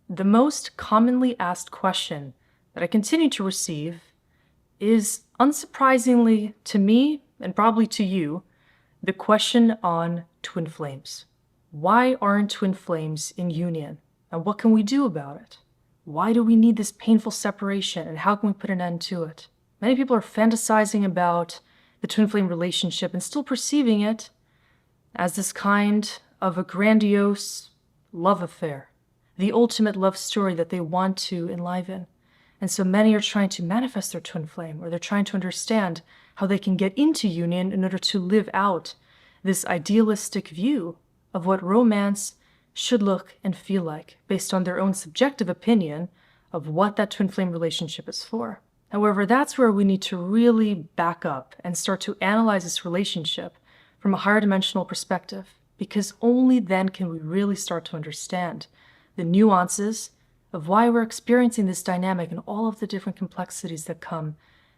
The most commonly asked question that I continue to receive is, unsurprisingly to me, and probably to you, the question on twin flames. Why aren't twin flames in union? And what can we do about it? Why do we need this painful separation, and how can we put an end to it? Many people are fantasizing about the twin flame relationship and still perceiving it as this kind of a grandiose love affair, the ultimate love story that they want to enliven. And so many are trying to manifest their twin flame, or they're trying to understand how they can get into union in order to live out this idealistic view of what romance should look and feel like, based on their own subjective opinion of what that twin flame relationship is for. However, that's where we need to really back up and start to analyze this relationship from a higher dimensional perspective, because only then can we really start to understand the nuances of why we're experiencing this dynamic and all of the different complexities that come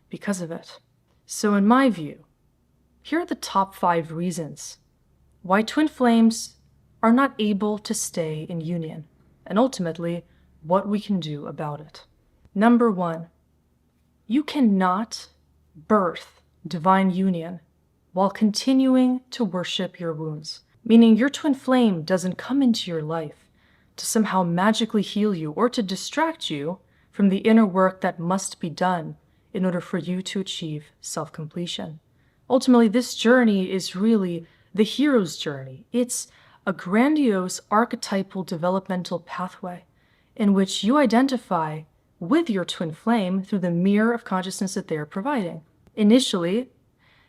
because of it. So in my view, here are the top 5 reasons why twin flames are not able to stay in union, and ultimately what we can do about it. Number 1, you cannot birth divine union while continuing to worship your wounds, meaning your twin flame doesn't come into your life to somehow magically heal you or to distract you from the inner work that must be done in order for you to achieve self-completion. Ultimately, this journey is really the hero's journey. It's a grandiose archetypal developmental pathway in which you identify with your twin flame through the mirror of consciousness that they are providing. Initially,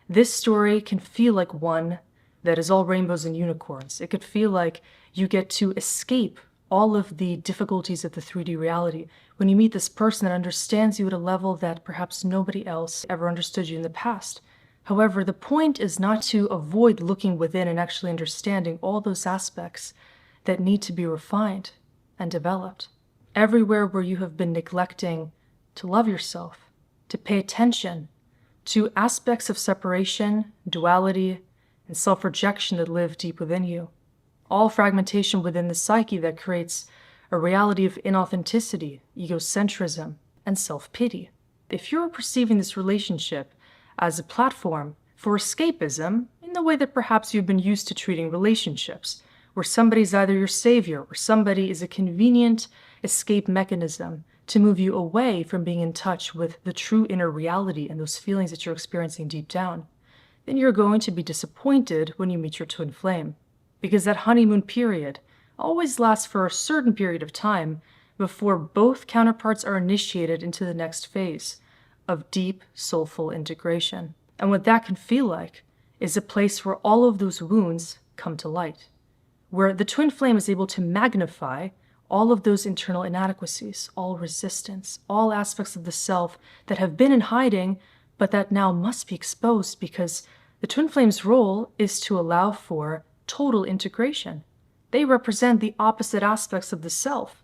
this story can feel like one that is all rainbows and unicorns. It could feel like you get to escape all of the difficulties of the 3D reality when you meet this person that understands you at a level that perhaps nobody else ever understood you in the past. However, the point is not to avoid looking within and actually understanding all those aspects that need to be refined and developed. Everywhere where you have been neglecting to love yourself, to pay attention to aspects of separation, duality, and self-rejection that live deep within you. All fragmentation within the psyche that creates a reality of inauthenticity, egocentrism, and self-pity. If you're perceiving this relationship as a platform for escapism, in the way that perhaps you've been used to treating relationships, where somebody's either your savior or somebody is a convenient escape mechanism to move you away from being in touch with the true inner reality and those feelings that you're experiencing deep down, then you're going to be disappointed when you meet your twin flame. Because that honeymoon period always lasts for a certain period of time before both counterparts are initiated into the next phase of deep, soulful integration. And what that can feel like is a place where all of those wounds come to light, where the twin flame is able to magnify all of those internal inadequacies, all resistance, all aspects of the self that have been in hiding, but that now must be exposed, because the twin flame's role is to allow for total integration. They represent the opposite aspects of the self.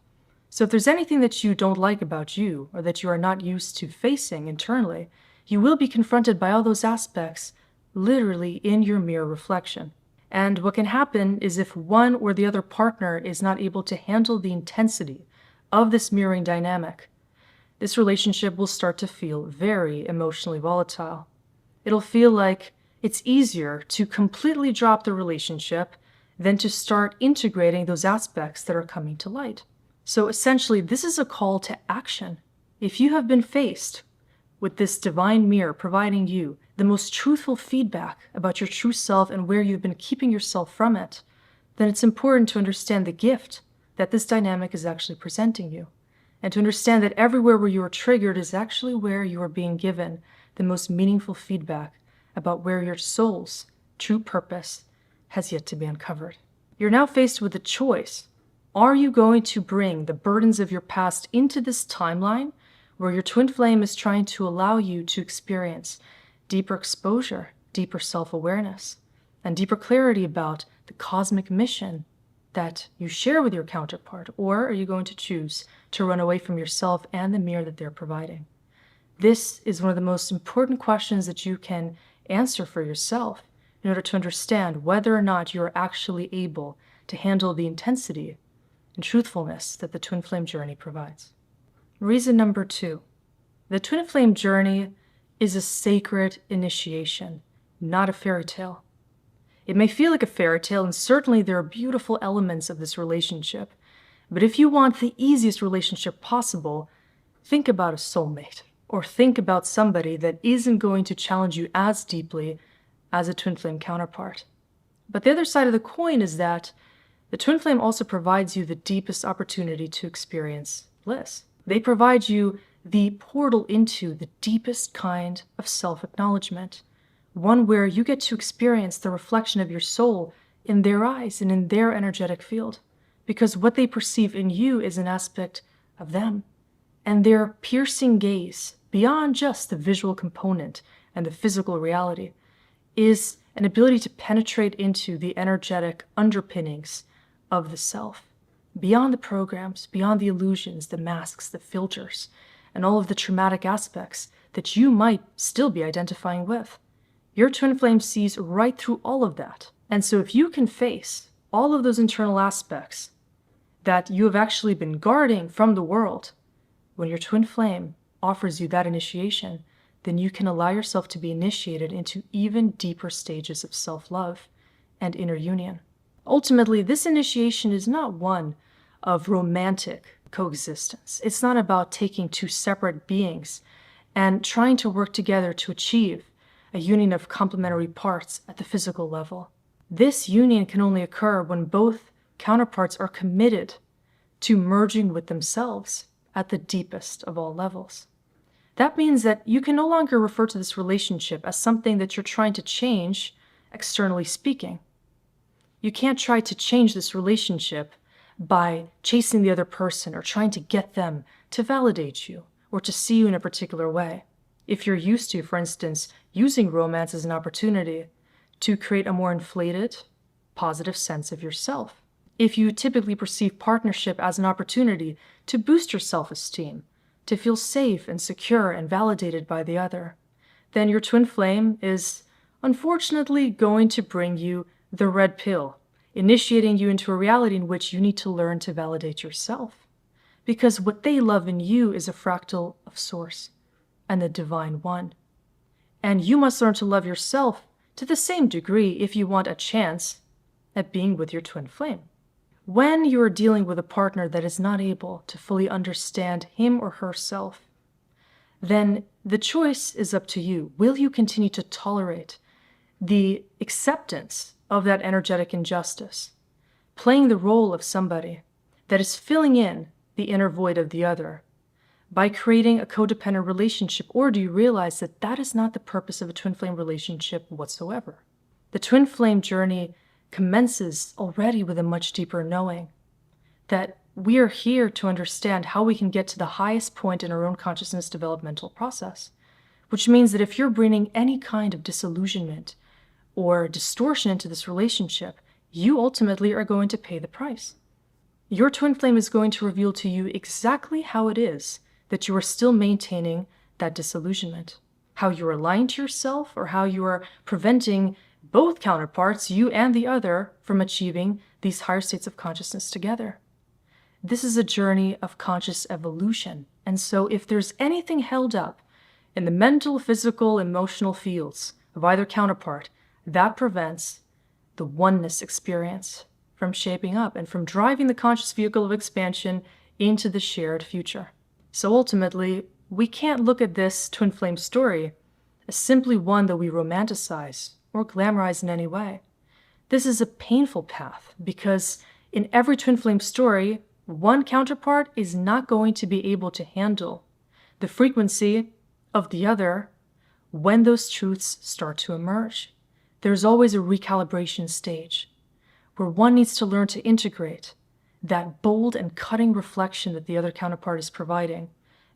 So if there's anything that you don't like about you, or that you are not used to facing internally, you will be confronted by all those aspects literally in your mirror reflection. And what can happen is, if one or the other partner is not able to handle the intensity of this mirroring dynamic, this relationship will start to feel very emotionally volatile. It'll feel like it's easier to completely drop the relationship than to start integrating those aspects that are coming to light. So essentially, this is a call to action. If you have been faced with this divine mirror providing you the most truthful feedback about your true self and where you've been keeping yourself from it, then it's important to understand the gift that this dynamic is actually presenting you, and to understand that everywhere where you are triggered is actually where you are being given the most meaningful feedback about where your soul's true purpose has yet to be uncovered. You're now faced with a choice. Are you going to bring the burdens of your past into this timeline where your twin flame is trying to allow you to experience deeper exposure, deeper self-awareness, and deeper clarity about the cosmic mission that you share with your counterpart? Or are you going to choose to run away from yourself and the mirror that they're providing? This is one of the most important questions that you can answer for yourself in order to understand whether or not you're actually able to handle the intensity and truthfulness that the twin flame journey provides. Reason number 2. The twin flame journey is a sacred initiation, not a fairy tale. It may feel like a fairy tale, and certainly there are beautiful elements of this relationship, but if you want the easiest relationship possible, think about a soulmate, or think about somebody that isn't going to challenge you as deeply as a twin flame counterpart. But the other side of the coin is that the twin flame also provides you the deepest opportunity to experience bliss. They provide you the portal into the deepest kind of self-acknowledgement, one where you get to experience the reflection of your soul in their eyes and in their energetic field, because what they perceive in you is an aspect of them, and their piercing gaze, beyond just the visual component and the physical reality, is an ability to penetrate into the energetic underpinnings of the self, beyond the programs, beyond the illusions, the masks, the filters, and all of the traumatic aspects that you might still be identifying with. Your twin flame sees right through all of that. And so if you can face all of those internal aspects that you have actually been guarding from the world, when your twin flame offers you that initiation, then you can allow yourself to be initiated into even deeper stages of self-love and inner union. Ultimately, this initiation is not one of romantic coexistence. It's not about taking two separate beings and trying to work together to achieve a union of complementary parts at the physical level. This union can only occur when both counterparts are committed to merging with themselves at the deepest of all levels. That means that you can no longer refer to this relationship as something that you're trying to change, externally speaking. You can't try to change this relationship by chasing the other person or trying to get them to validate you or to see you in a particular way. If you're used to, for instance, using romance as an opportunity to create a more inflated, positive sense of yourself. If you typically perceive partnership as an opportunity to boost your self-esteem, to feel safe and secure and validated by the other, then your twin flame is unfortunately going to bring you the red pill, initiating you into a reality in which you need to learn to validate yourself. Because what they love in you is a fractal of Source and the Divine One. And you must learn to love yourself to the same degree if you want a chance at being with your twin flame. When you are dealing with a partner that is not able to fully understand him or herself, then the choice is up to you. Will you continue to tolerate the acceptance of that energetic injustice, playing the role of somebody that is filling in the inner void of the other by creating a codependent relationship, or do you realize that that is not the purpose of a twin flame relationship whatsoever? The twin flame journey commences already with a much deeper knowing that we are here to understand how we can get to the highest point in our own consciousness developmental process, which means that if you're bringing any kind of disillusionment or distortion into this relationship, you ultimately are going to pay the price. Your twin flame is going to reveal to you exactly how it is that you are still maintaining that disillusionment, how you are lying to yourself, or how you are preventing both counterparts, you and the other, from achieving these higher states of consciousness together. This is a journey of conscious evolution, and so if there's anything held up in the mental, physical, emotional fields of either counterpart, that prevents the oneness experience from shaping up and from driving the conscious vehicle of expansion into the shared future. So ultimately, we can't look at this twin flame story as simply one that we romanticize or glamorize in any way. This is a painful path because in every twin flame story, one counterpart is not going to be able to handle the frequency of the other when those truths start to emerge. There's always a recalibration stage where one needs to learn to integrate that bold and cutting reflection that the other counterpart is providing,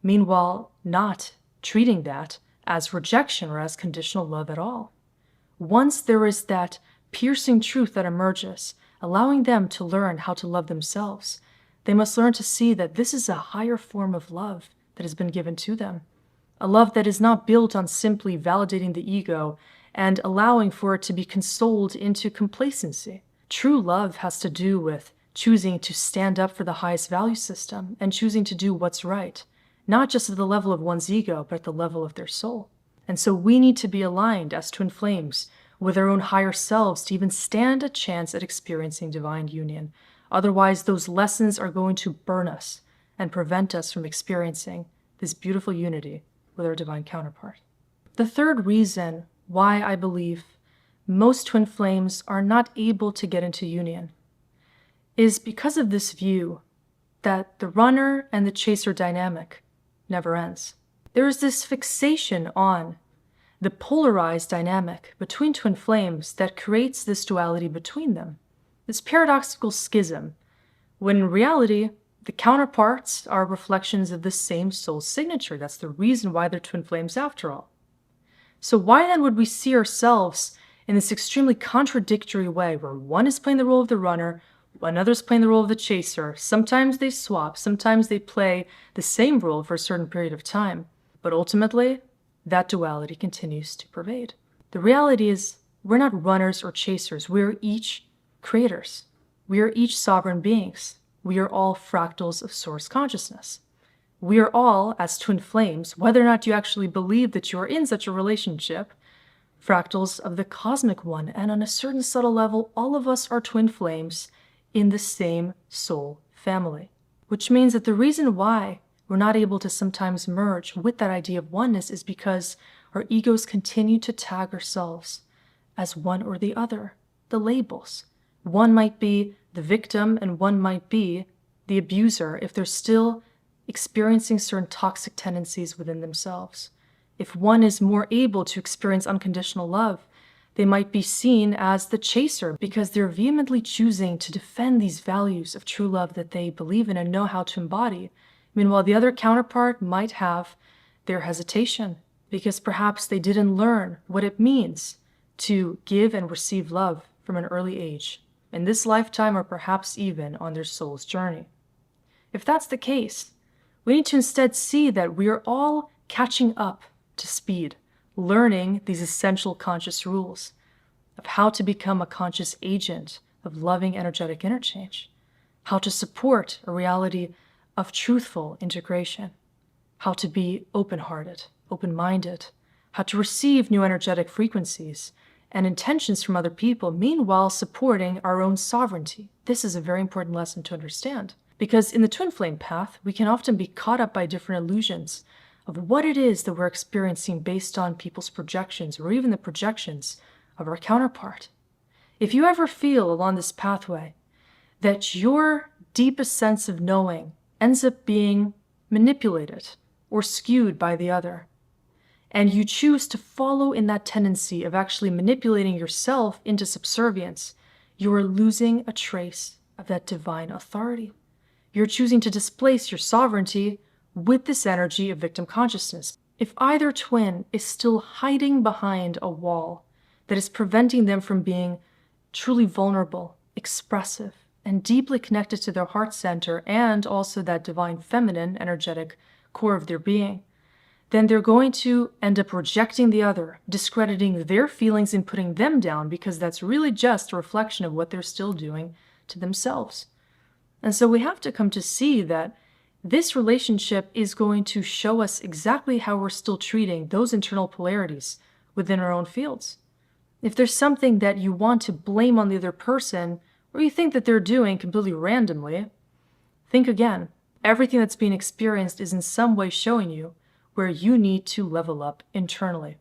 meanwhile not treating that as rejection or as conditional love at all. Once there is that piercing truth that emerges, allowing them to learn how to love themselves, they must learn to see that this is a higher form of love that has been given to them, a love that is not built on simply validating the ego and allowing for it to be consoled into complacency. True love has to do with choosing to stand up for the highest value system and choosing to do what's right, not just at the level of one's ego, but at the level of their soul. And so we need to be aligned as twin flames with our own higher selves to even stand a chance at experiencing divine union. Otherwise, those lessons are going to burn us and prevent us from experiencing this beautiful unity with our divine counterpart. The third reason why I believe most twin flames are not able to get into union is because of this view that the runner and the chaser dynamic never ends. There is this fixation on the polarized dynamic between twin flames that creates this duality between them, this paradoxical schism, when in reality, the counterparts are reflections of the same soul signature. That's the reason why they're twin flames after all. So why then would we see ourselves in this extremely contradictory way where one is playing the role of the runner, another's playing the role of the chaser? Sometimes they swap, sometimes they play the same role for a certain period of time, but ultimately, that duality continues to pervade. The reality is, we're not runners or chasers. We're each creators. We are each sovereign beings. We are all fractals of source consciousness. We are all, as twin flames, whether or not you actually believe that you are in such a relationship, fractals of the cosmic one. And on a certain subtle level, all of us are twin flames in the same soul family. Which means that the reason why we're not able to sometimes merge with that idea of oneness is because our egos continue to tag ourselves as one or the other, the labels. One might be the victim and one might be the abuser if they're still experiencing certain toxic tendencies within themselves. If one is more able to experience unconditional love, they might be seen as the chaser because they're vehemently choosing to defend these values of true love that they believe in and know how to embody. Meanwhile, the other counterpart might have their hesitation because perhaps they didn't learn what it means to give and receive love from an early age, in this lifetime or perhaps even on their soul's journey. If that's the case, we need to instead see that we are all catching up to speed, learning these essential conscious rules of how to become a conscious agent of loving energetic interchange, how to support a reality of truthful integration, how to be open-hearted, open-minded, how to receive new energetic frequencies and intentions from other people, meanwhile supporting our own sovereignty. This is a very important lesson to understand, because in the twin flame path, we can often be caught up by different illusions of what it is that we're experiencing based on people's projections or even the projections of our counterpart. If you ever feel along this pathway that your deepest sense of knowing ends up being manipulated or skewed by the other, and you choose to follow in that tendency of actually manipulating yourself into subservience, you are losing a trace of that divine authority. You're choosing to displace your sovereignty with this energy of victim consciousness. If either twin is still hiding behind a wall that is preventing them from being truly vulnerable, expressive, and deeply connected to their heart center and also that divine feminine energetic core of their being, then they're going to end up rejecting the other, discrediting their feelings and putting them down because that's really just a reflection of what they're still doing to themselves. And so we have to come to see that this relationship is going to show us exactly how we're still treating those internal polarities within our own fields. If there's something that you want to blame on the other person, or you think that they're doing completely randomly, think again. Everything that's being experienced is in some way showing you where you need to level up internally.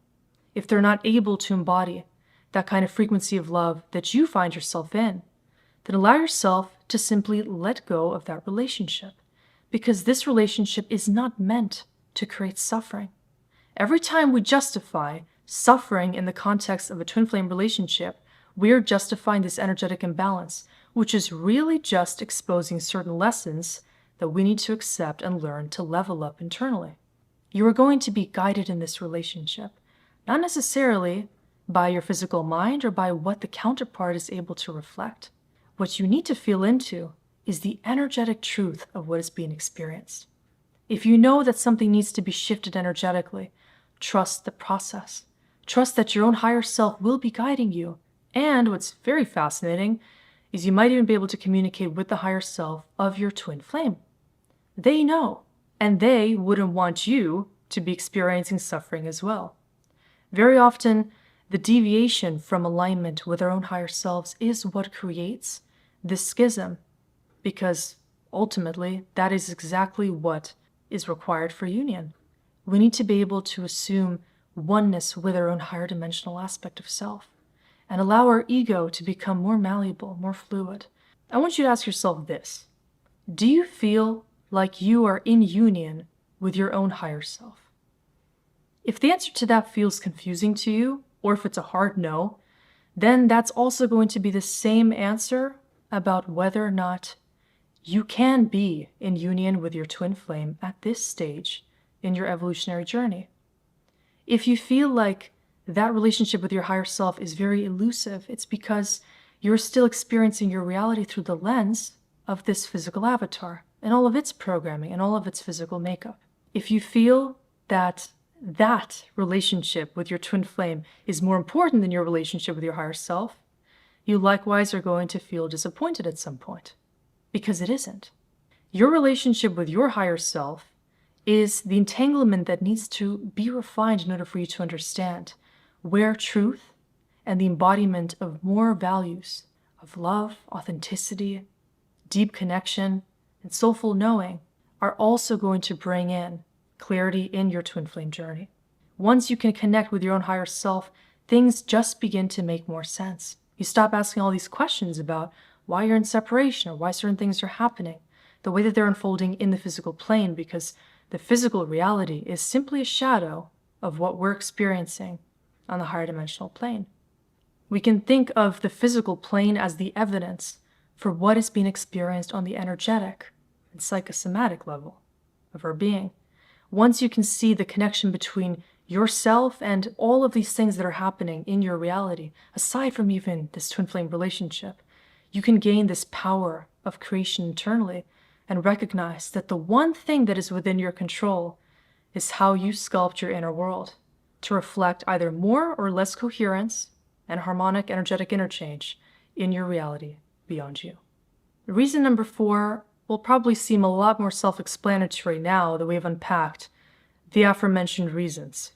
If they're not able to embody that kind of frequency of love that you find yourself in, then allow yourself to simply let go of that relationship, because this relationship is not meant to create suffering. Every time we justify suffering in the context of a twin flame relationship, we're justifying this energetic imbalance, which is really just exposing certain lessons that we need to accept and learn to level up internally. You are going to be guided in this relationship, not necessarily by your physical mind or by what the counterpart is able to reflect. What you need to feel into is the energetic truth of what is being experienced. If you know that something needs to be shifted energetically, trust the process. Trust that your own higher self will be guiding you. And what's very fascinating is you might even be able to communicate with the higher self of your twin flame. They know, and they wouldn't want you to be experiencing suffering as well. Very often, the deviation from alignment with our own higher selves is what creates this schism, because ultimately, that is exactly what is required for union. We need to be able to assume oneness with our own higher dimensional aspect of self and allow our ego to become more malleable, more fluid. I want you to ask yourself this. Do you feel like you are in union with your own higher self? If the answer to that feels confusing to you, or if it's a hard no, then that's also going to be the same answer about whether or not you can be in union with your twin flame at this stage in your evolutionary journey. If you feel like that relationship with your higher self is very elusive, it's because you're still experiencing your reality through the lens of this physical avatar and all of its programming and all of its physical makeup. If you feel that that relationship with your twin flame is more important than your relationship with your higher self, you likewise are going to feel disappointed at some point, because it isn't. Your relationship with your higher self is the entanglement that needs to be refined in order for you to understand where truth and the embodiment of more values of love, authenticity, deep connection, and soulful knowing are also going to bring in clarity in your twin flame journey. Once you can connect with your own higher self, things just begin to make more sense. You stop asking all these questions about why you're in separation or why certain things are happening, the way that they're unfolding in the physical plane, because the physical reality is simply a shadow of what we're experiencing on the higher dimensional plane. We can think of the physical plane as the evidence for what is being experienced on the energetic and psychosomatic level of our being. Once you can see the connection between yourself and all of these things that are happening in your reality, aside from even this twin flame relationship, you can gain this power of creation internally and recognize that the one thing that is within your control is how you sculpt your inner world to reflect either more or less coherence and harmonic energetic interchange in your reality beyond you. Reason number 4 will probably seem a lot more self-explanatory now that we've unpacked the aforementioned reasons.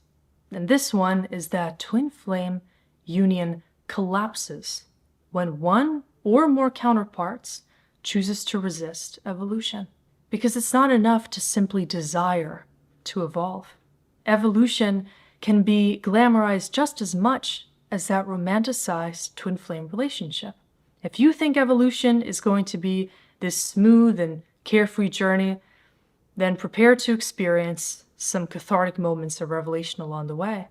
And this one is that twin flame union collapses when one or more counterparts chooses to resist evolution. Because it's not enough to simply desire to evolve. Evolution can be glamorized just as much as that romanticized twin flame relationship. If you think evolution is going to be this smooth and carefree journey, then prepare to experience some cathartic moments of revelation along the way.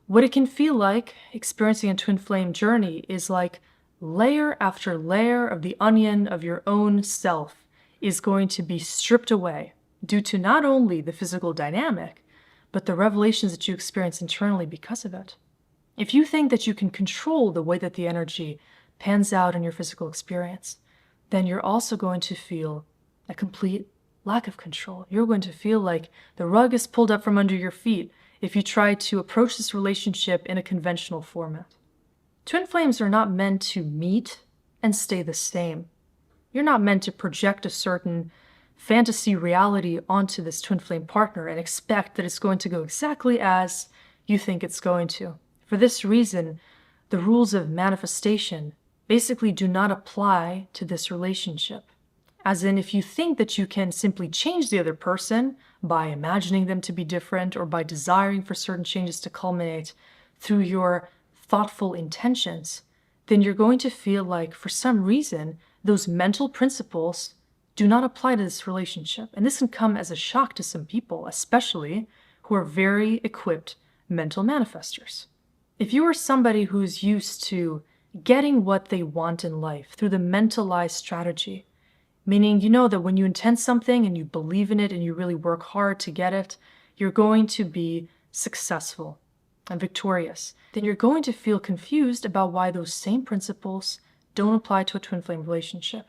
What it can feel like experiencing a twin flame journey is like layer after layer of the onion of your own self is going to be stripped away due to not only the physical dynamic, but the revelations that you experience internally because of it. If you think that you can control the way that the energy pans out in your physical experience, then you're also going to feel a complete lack of control. You're going to feel like the rug is pulled up from under your feet if you try to approach this relationship in a conventional format. Twin flames are not meant to meet and stay the same. You're not meant to project a certain fantasy reality onto this twin flame partner and expect that it's going to go exactly as you think it's going to. For this reason, the rules of manifestation basically do not apply to this relationship. As in, if you think that you can simply change the other person by imagining them to be different or by desiring for certain changes to culminate through your thoughtful intentions, then you're going to feel like, for some reason, those mental principles do not apply to this relationship. And this can come as a shock to some people, especially who are very equipped mental manifestors. If you are somebody who's used to getting what they want in life through the mentalized strategy, meaning you know that when you intend something and you believe in it and you really work hard to get it, you're going to be successful and victorious, then you're going to feel confused about why those same principles don't apply to a twin flame relationship.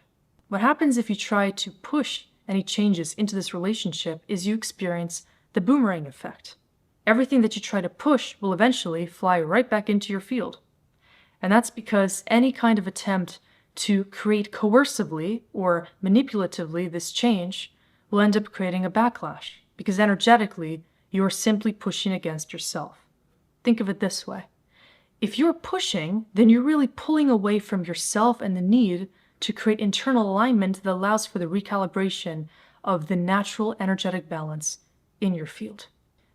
What happens if you try to push any changes into this relationship is you experience the boomerang effect. Everything that you try to push will eventually fly right back into your field. And that's because any kind of attempt to create coercively or manipulatively this change will end up creating a backlash, because energetically, you are simply pushing against yourself. Think of it this way. If you're pushing, then you're really pulling away from yourself and the need to create internal alignment that allows for the recalibration of the natural energetic balance in your field.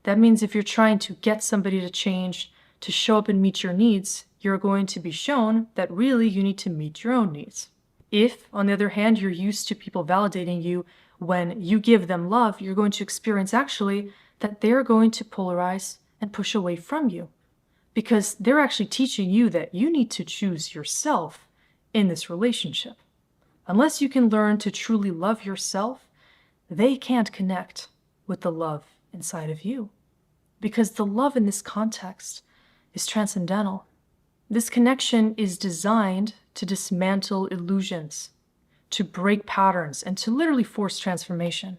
That means if you're trying to get somebody to change, to show up and meet your needs, you're going to be shown that really you need to meet your own needs. If, on the other hand, you're used to people validating you when you give them love, you're going to experience actually that they're going to polarize and push away from you, because they're actually teaching you that you need to choose yourself in this relationship. Unless you can learn to truly love yourself, they can't connect with the love inside of you, because the love in this context is transcendental. This connection is designed to dismantle illusions, to break patterns, and to literally force transformation.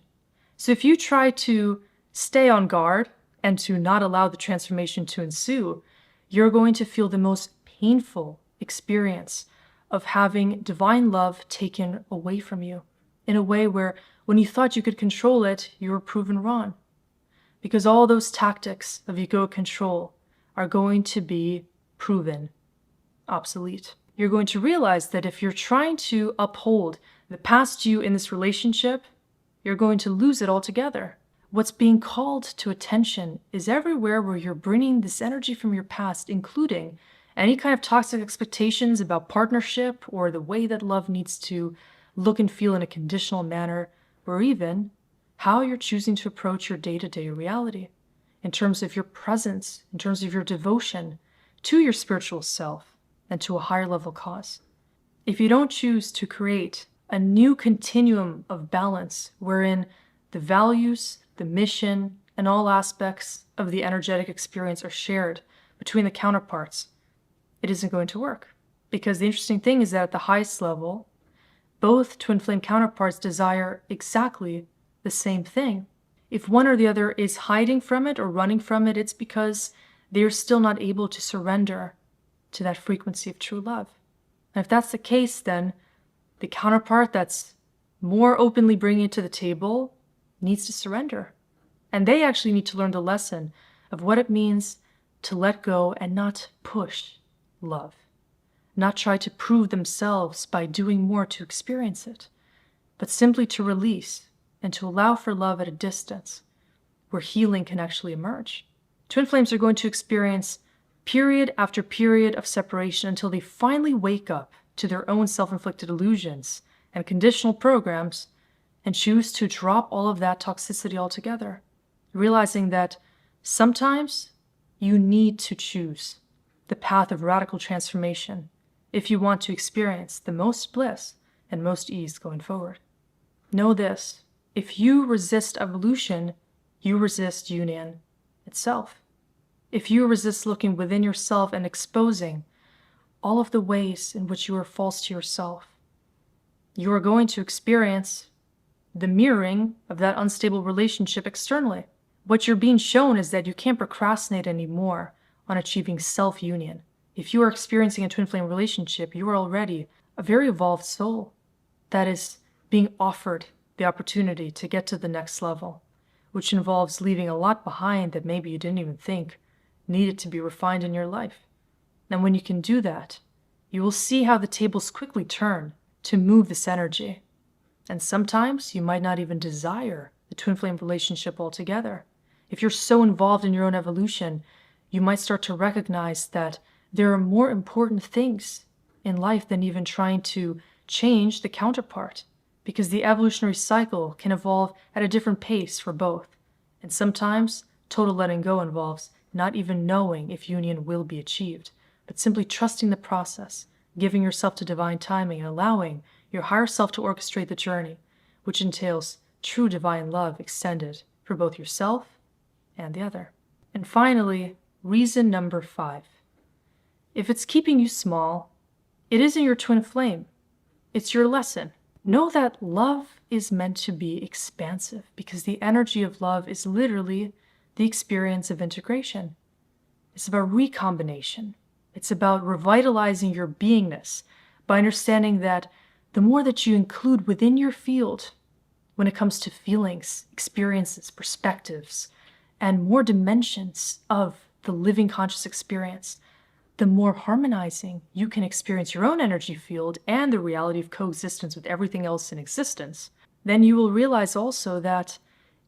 So if you try to stay on guard and to not allow the transformation to ensue, you're going to feel the most painful experience of having divine love taken away from you in a way where when you thought you could control it, you were proven wrong. Because all those tactics of egoic control are going to be proven obsolete. You're going to realize that if you're trying to uphold the past you in this relationship, you're going to lose it altogether. What's being called to attention is everywhere where you're bringing this energy from your past, including any kind of toxic expectations about partnership or the way that love needs to look and feel in a conditional manner, or even how you're choosing to approach your day-to-day reality in terms of your presence, in terms of your devotion to your spiritual self and to a higher level cause. If you don't choose to create a new continuum of balance wherein the values, the mission, and all aspects of the energetic experience are shared between the counterparts, it isn't going to work. Because the interesting thing is that at the highest level, both twin flame counterparts desire exactly the same thing. If one or the other is hiding from it or running from it, it's because they're still not able to surrender to that frequency of true love. And if that's the case, then the counterpart that's more openly bringing it to the table needs to surrender. And they actually need to learn the lesson of what it means to let go and not push love, not try to prove themselves by doing more to experience it, but simply to release and to allow for love at a distance where healing can actually emerge. Twin flames are going to experience period after period of separation until they finally wake up to their own self-inflicted illusions and conditional programs and choose to drop all of that toxicity altogether, realizing that sometimes you need to choose the path of radical transformation if you want to experience the most bliss and most ease going forward. Know this: if you resist evolution, you resist union itself. If you resist looking within yourself and exposing all of the ways in which you are false to yourself, you are going to experience the mirroring of that unstable relationship externally. What you're being shown is that you can't procrastinate anymore on achieving self-union. If you are experiencing a twin flame relationship, you are already a very evolved soul that is being offered the opportunity to get to the next level, which involves leaving a lot behind that maybe you didn't even think needed to be refined in your life. And when you can do that, you will see how the tables quickly turn to move this energy. And sometimes you might not even desire the twin flame relationship altogether. If you're so involved in your own evolution, you might start to recognize that there are more important things in life than even trying to change the counterpart, because the evolutionary cycle can evolve at a different pace for both. And sometimes total letting go involves not even knowing if union will be achieved, but simply trusting the process, giving yourself to divine timing, and allowing your higher self to orchestrate the journey, which entails true divine love extended for both yourself and the other. And finally, reason number 5. If it's keeping you small, it isn't your twin flame. It's your lesson. Know that love is meant to be expansive, because the energy of love is literally the experience of integration. It's about recombination. It's about revitalizing your beingness by understanding that the more that you include within your field when it comes to feelings, experiences, perspectives, and more dimensions of the living conscious experience, the more harmonizing you can experience your own energy field and the reality of coexistence with everything else in existence. Then you will realize also that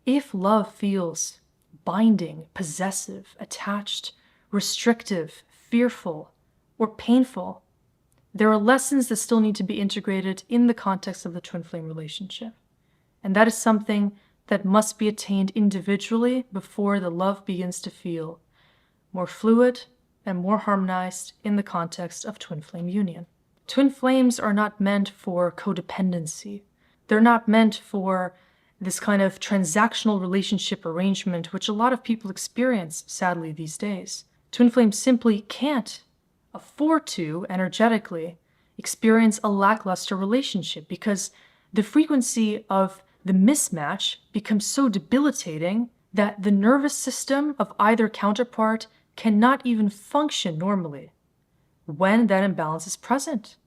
if love feels binding, possessive, attached, restrictive, fearful, or painful, there are lessons that still need to be integrated in the context of the twin flame relationship. And that is something that must be attained individually before the love begins to feel more fluid and more harmonized in the context of twin flame union. Twin flames are not meant for codependency. They're not meant for this kind of transactional relationship arrangement, which a lot of people experience, sadly, these days. Twin flames simply can't afford to, energetically, experience a lackluster relationship because the frequency of the mismatch becomes so debilitating that the nervous system of either counterpart cannot even function normally when that imbalance is present.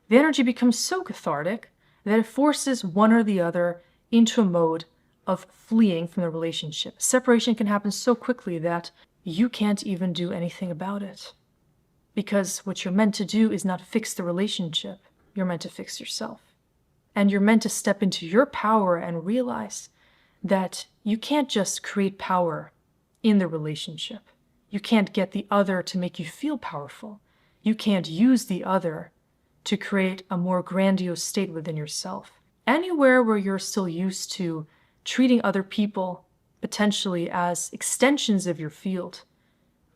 The energy becomes so cathartic that it forces one or the other into a mode of fleeing from the relationship. Separation can happen so quickly that you can't even do anything about it. Because what you're meant to do is not fix the relationship, you're meant to fix yourself. And you're meant to step into your power and realize that you can't just create power in the relationship. You can't get the other to make you feel powerful. You can't use the other to create a more grandiose state within yourself. Anywhere where you're still used to treating other people potentially as extensions of your field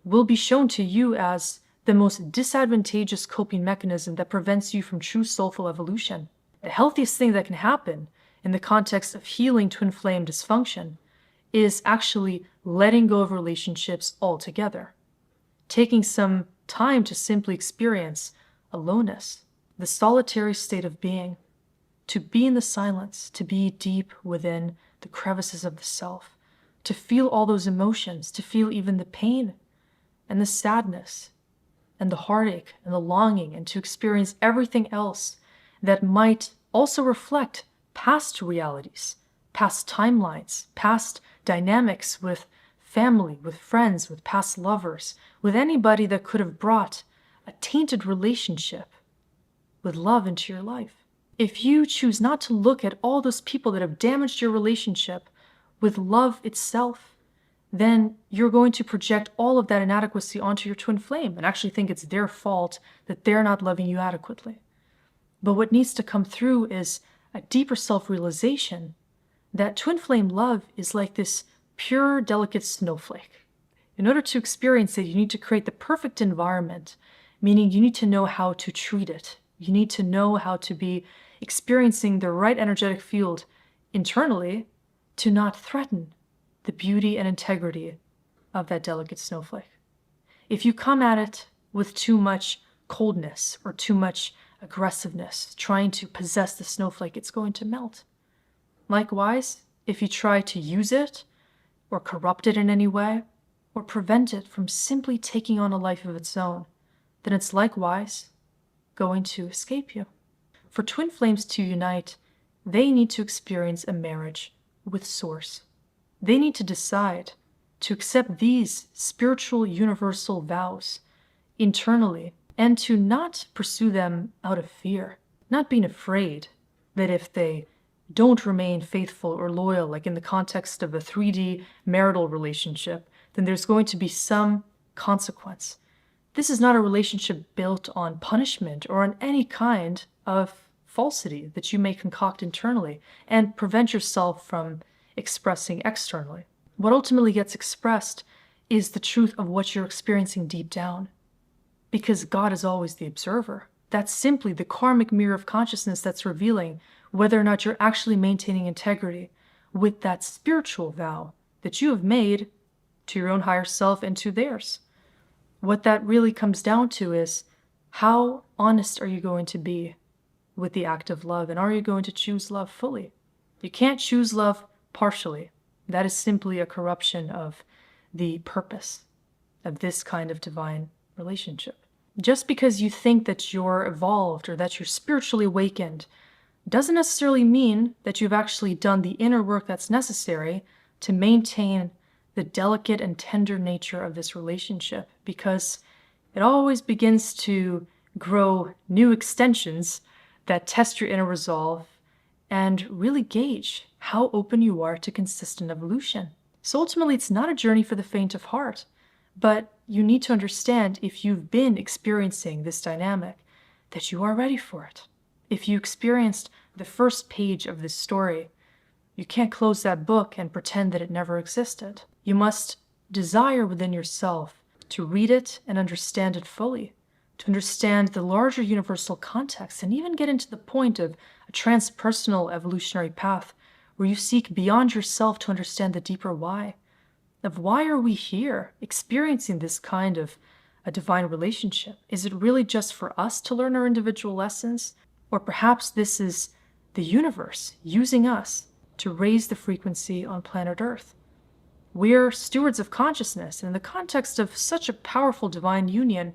will be shown to you as the most disadvantageous coping mechanism that prevents you from true soulful evolution. The healthiest thing that can happen in the context of healing twin flame dysfunction is actually letting go of relationships altogether. Taking some time to simply experience aloneness, the solitary state of being, to be in the silence, to be deep within the crevices of the self, to feel all those emotions, to feel even the pain and the sadness and the heartache and the longing, and to experience everything else that might also reflect past realities, past timelines, past dynamics with family, with friends, with past lovers, with anybody that could have brought a tainted relationship with love into your life. If you choose not to look at all those people that have damaged your relationship with love itself, then you're going to project all of that inadequacy onto your twin flame and actually think it's their fault that they're not loving you adequately. But what needs to come through is a deeper self-realization that twin flame love is like this pure, delicate snowflake. In order to experience it, you need to create the perfect environment, meaning you need to know how to treat it. You need to know how to be experiencing the right energetic field internally to not threaten the beauty and integrity of that delicate snowflake. If you come at it with too much coldness or too much aggressiveness, trying to possess the snowflake, it's going to melt. Likewise, if you try to use it or corrupt it in any way or prevent it from simply taking on a life of its own, then it's likewise going to escape you. For twin flames to unite, they need to experience a marriage with Source. They need to decide to accept these spiritual universal vows internally and to not pursue them out of fear, not being afraid that if they don't remain faithful or loyal, like in the context of a 3D marital relationship, then there's going to be some consequence. This is not a relationship built on punishment or on any kind of falsity that you may concoct internally and prevent yourself from expressing externally. What ultimately gets expressed is the truth of what you're experiencing deep down, because God is always the observer. That's simply the karmic mirror of consciousness that's revealing whether or not you're actually maintaining integrity with that spiritual vow that you have made to your own higher self and to theirs. What that really comes down to is, how honest are you going to be with the act of love, and are you going to choose love fully? You can't choose love partially. That is simply a corruption of the purpose of this kind of divine relationship. Just because you think that you're evolved or that you're spiritually awakened doesn't necessarily mean that you've actually done the inner work that's necessary to maintain the delicate and tender nature of this relationship, because it always begins to grow new extensions that test your inner resolve and really gauge how open you are to consistent evolution. So ultimately, it's not a journey for the faint of heart, but you need to understand, if you've been experiencing this dynamic, that you are ready for it. If you experienced the first page of this story, you can't close that book and pretend that it never existed. You must desire within yourself to read it and understand it fully, to understand the larger universal context, and even get into the point of a transpersonal evolutionary path where you seek beyond yourself to understand the deeper why. Of why are we here experiencing this kind of a divine relationship? Is it really just for us to learn our individual lessons? Or perhaps this is the universe using us to raise the frequency on planet Earth. We're stewards of consciousness, and in the context of such a powerful divine union,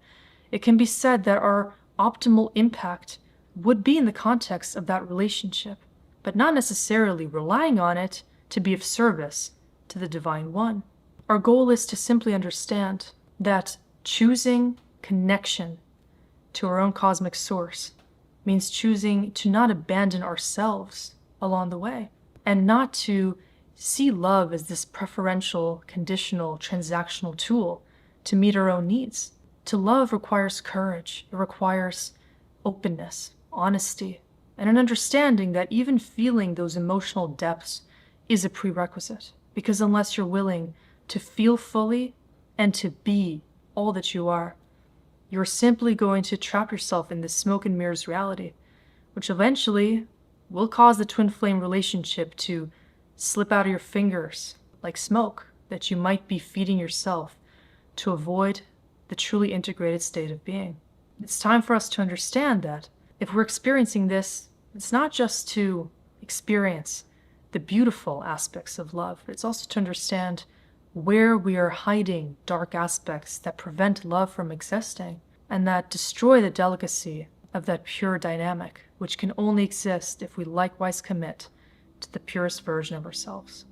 it can be said that our optimal impact would be in the context of that relationship, but not necessarily relying on it to be of service to the Divine One. Our goal is to simply understand that choosing connection to our own cosmic source means choosing to not abandon ourselves along the way, and not to see love as this preferential, conditional, transactional tool to meet our own needs. To love requires courage. It requires openness, honesty, and an understanding that even feeling those emotional depths is a prerequisite. Because unless you're willing to feel fully and to be all that you are, you're simply going to trap yourself in this smoke and mirrors reality, which eventually will cause the twin flame relationship to slip out of your fingers like smoke that you might be feeding yourself to avoid the truly integrated state of being. It's time for us to understand that if we're experiencing this, it's not just to experience the beautiful aspects of love, but it's also to understand where we are hiding dark aspects that prevent love from existing and that destroy the delicacy of that pure dynamic, which can only exist if we likewise commit to the purest version of ourselves.